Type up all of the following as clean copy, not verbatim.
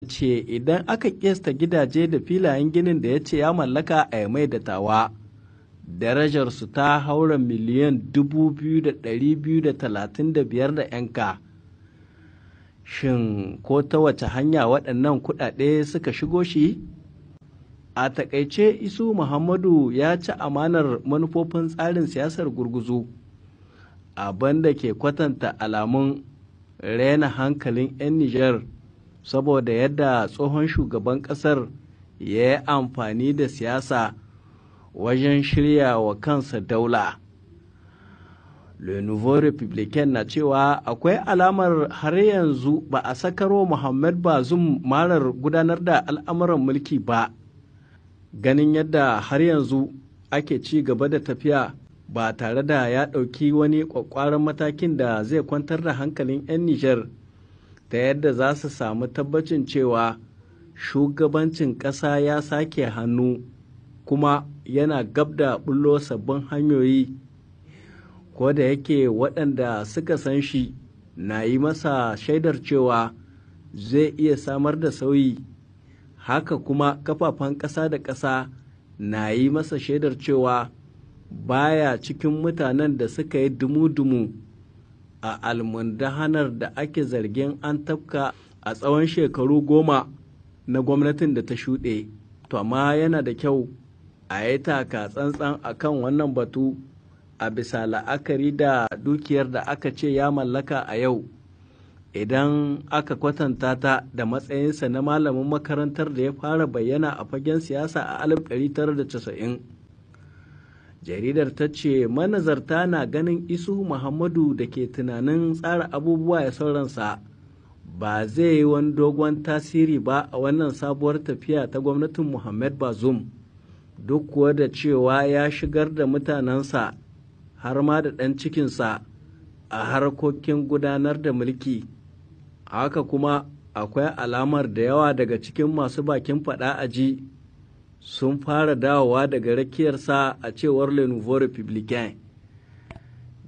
ce idan aka kiyasta gidaje da filayen ginin da ya ce ya mallaka a Yamai da Tawa, darajarsu ta haura miliyan 2,235 da 'yanka. Shin ko ta wace hanya waɗannan kuɗaɗe suka shigo shi? A taƙaice Isu Muhammadu ya ci amanar manufofin tsarin siyasar gurguzu, abin da ke kwatanta alamun rena hankalin 'yan Nijar saboda yadda tsohon shugaban ƙasar ya yi amfani da siyasa wajen shirya wa kansa daula. Le Nouveau Republicain na cewa akwai alamar har yanzu ba a sakaro Muhammad Bazoum marar gudanar da al'amuran mulki ba, ganin yadda har yanzu ake ci gaba da tafiya ba tare da ya ɗauki wani ƙwaƙƙwaran matakin da zai kwantar da hankalin 'yan Nijar ta yadda za su samu tabbacin cewa shugabancin ƙasa ya sake hannu kuma yana gab da bullo sabbin hanyoyi, ko da yake waɗanda suka san shi na yi masa shaidar cewa zai iya samar da sauyi, haka kuma kafafen ƙasa da ƙasa na yi masa shaidar cewa baya cikin mutanen da suka yi dumu-dumu a almundahanar da ake zargin an tafka a tsawon shekaru 10 na gwamnatin da ta shuɗe. To amma yana da kyau a yi taka tsantsan a kan wannan batu a bisa la'akari da dukiyar da aka ce ya mallaka a yau, idan aka kwatanta ta da matsayinsa na malamin makarantar da ya fara bayyana a fagen siyasa a 1990. Jaridar ta ce manazarta na ganin Isu Muhammadu da ke tunanin tsara abubuwa ya sauransa ba zai yi wani dogon tasiri ba a wannan sabuwar tafiya ta gwamnatin Muhammad Bazoum, duk kuwa da cewa ya shigar da mutanensa har ma da ɗan cikinsa a harkokin gudanar da mulki. Haka kuma akwai alamar da yawa daga cikin masu bakin faɗa aji sun fara dawowa daga rakiyarsa, a cewar Le Nouveau Republicain.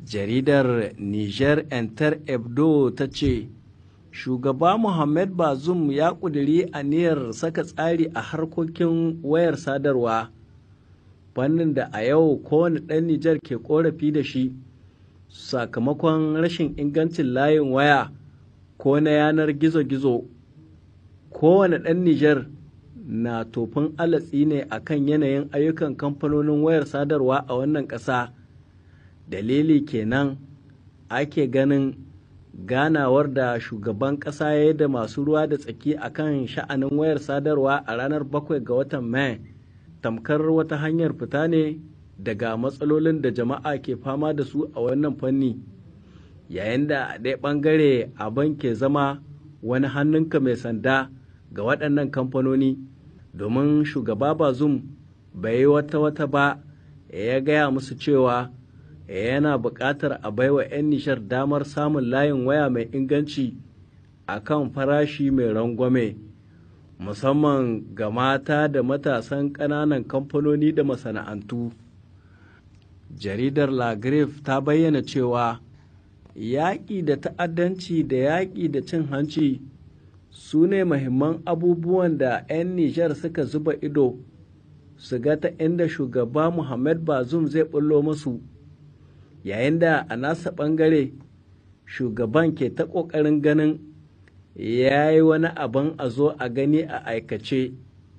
Jaridar Niger Inter Hebdo ta ce shugaba Muhammad Bazoum ya ƙudiri aniyar saka tsari a harkokin wayar sadarwa, fannin da a yau kowane ɗan Nijar ke ƙorafi da shi sakamakon rashin ingancin layin waya ko na yanar gizo-gizo. Kowane ɗan Nijar na tofin alatsi ne a kan yanayin ayyukan kamfanonin wayar sadarwa a wannan ƙasa. Dalili kenan ake ganin ganawar da shugaban ƙasa ya yi da masu ruwa da tsaki a kan sha'anin wayar sadarwa a ranar 7 ga watan Mai tamkar wata hanyar fita ne daga matsalolin da jama'a ke fama da su a wannan fanni, yayin da a ɗaya ɓangare abin ke zama wani hannunka mai sanda ga waɗannan kamfanoni, domin shugaba Bazoum bai yi wata ba ya gaya musu cewa yana buƙatar a baiwa 'yan Nijar damar samun layin waya mai inganci a kan farashi mai rangwame, musamman ga mata da matasan ƙananan kamfanoni da masana'antu. Jaridar La Griffe ta bayyana cewa yaƙi da ta'addanci da yaƙi da cin hanci su ne muhimman abubuwan da 'yan Nijar suka zuba ido su ga ta inda shugaba Muhammad Bazoum zai bullo musu, yayin da a nasa ɓangare shugaban ke ta ƙoƙarin ganin ya yi wani abin a zo a gani a aikace,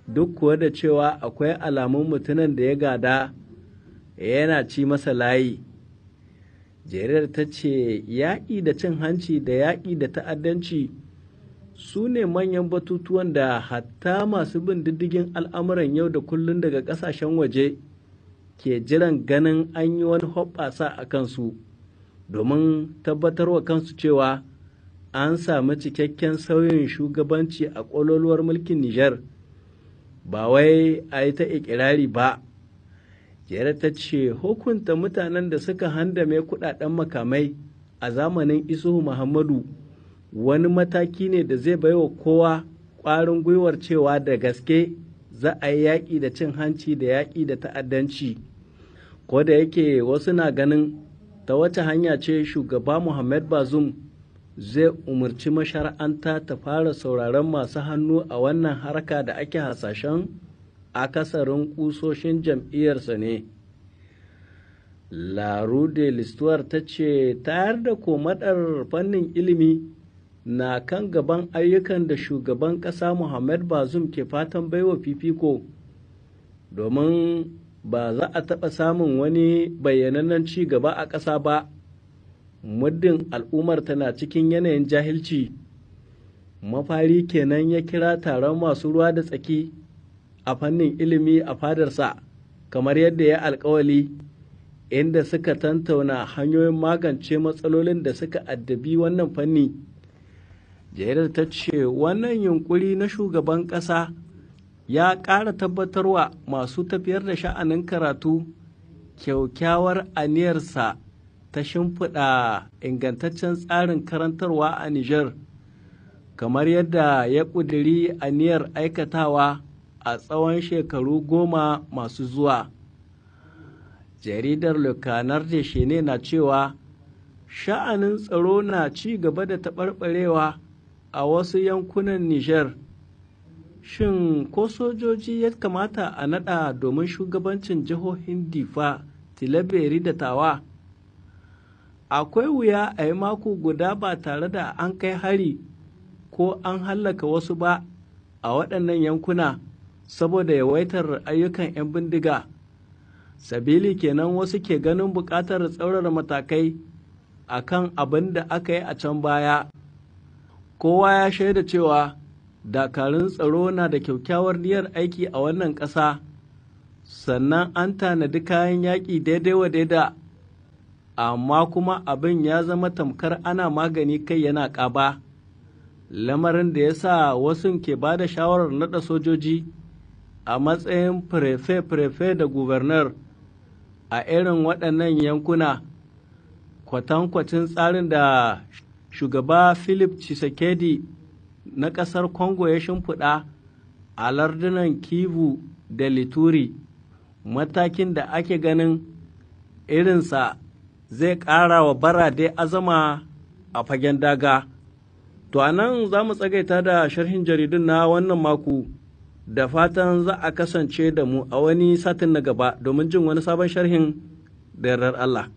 duk kuwa da cewa akwai alamun mutumin da ya gada yana ci masa layi. Jaridar ta ce yaƙi da cin hanci da yaƙi da ta'addanci su ne manyan batutuwan da hatta masu bin diddigin al'amuran yau da kullum daga ƙasashen waje ke jiran ganin an yi wani hoɓɓasa a kansu, domin tabbatarwa kansu cewa an sami cikakken sauyin shugabanci a ƙololuwar mulkin Nijar, ba wai a yi ta ikirari ba. Jere ta ce hukunta mutanen da suka handame kuɗaɗen makamai a zamanin Isuhu Muhammadu wani mataki ne da zai baiwa kowa ƙwarin gwiwar cewa da gaske za a yi yaƙi da cin hanci da yaƙi da ta'addanci. Ko da yake wasu na ganin ta wace hanya ce shugaba Muhammad Bazoum zai umarci mashara'anta ta fara sauraron masu hannu a wannan harka da ake hasashen akasarin kusoshin jam'iyyarsa ne. La Rue de l'Histoire ta ce tayar da komadar fannin ilimi na kan gaban ayyukan da shugaban ƙasa Muhammad Bazoum ke fatan baiwa fifiko, domin ba za a taɓa samun wani bayyanannen ci gaba a ƙasa ba muddin al'ummar tana cikin yanayin jahilci. Mafari kenan ya kira taron masu ruwa da tsaki a fannin ilimi a fadarsa kamar yadda ya alkawali, inda suka tantauna hanyoyin magance matsalolin da suka addabi wannan fanni. Jaridar ta ce wannan yunkuri na shugaban ƙasa ya ƙara tabbatarwa masu tafiyar da sha'anin karatu kyaukyawar aniyarsa ta shimfiɗa ingantaccen tsarin karantarwa a Nijar, kamar yadda ya ƙudiri aniyar aikatawa a tsawon shekaru 10 masu zuwa. Jaridar Le Canard de Chene na cewa sha'anin tsaro na ci gaba da taɓarɓarewa a wasu yankunan Nijar. Shin ko sojoji ya kamata a naɗa domin shugabancin jihohin Difa, Tilaberi da Tawa? Akwai wuya a yi mako guda ba tare da an kai hari ko an hallaka wasu ba a waɗannan yankuna saboda yawaitar ayyukan 'yan bindiga. Sabili kenan wasu ke ganin buƙatar tsaurara matakai a kan abin da aka yi a can baya. Kowa ya shaida cewa dakarun tsaro na da kyakkyawar niyyar aiki a wannan ƙasa, sannan an tanadi kayan yaƙi daidai wa daida, amma kuma abin ya zama tamkar ana magani kai yana ƙaba, lamarin da ya sa wasu ke ba da shawarar naɗa sojoji a matsayin firefe da gubernar a irin waɗannan yankuna, kwatankwacin tsarin da shugaba Philip Tshisekedi na ƙasar Congo ya shimfiɗa a lardunan Kivu da Lituri, matakin da ake ganin irinsa zai ƙara wa barade azama a fagen daga. To a nan za mu tsagaita da sharhin jaridun na wannan mako, da fatan za a kasance da mu a wani satin na gaba domin jin wani sabon sharhin da yardar Allah.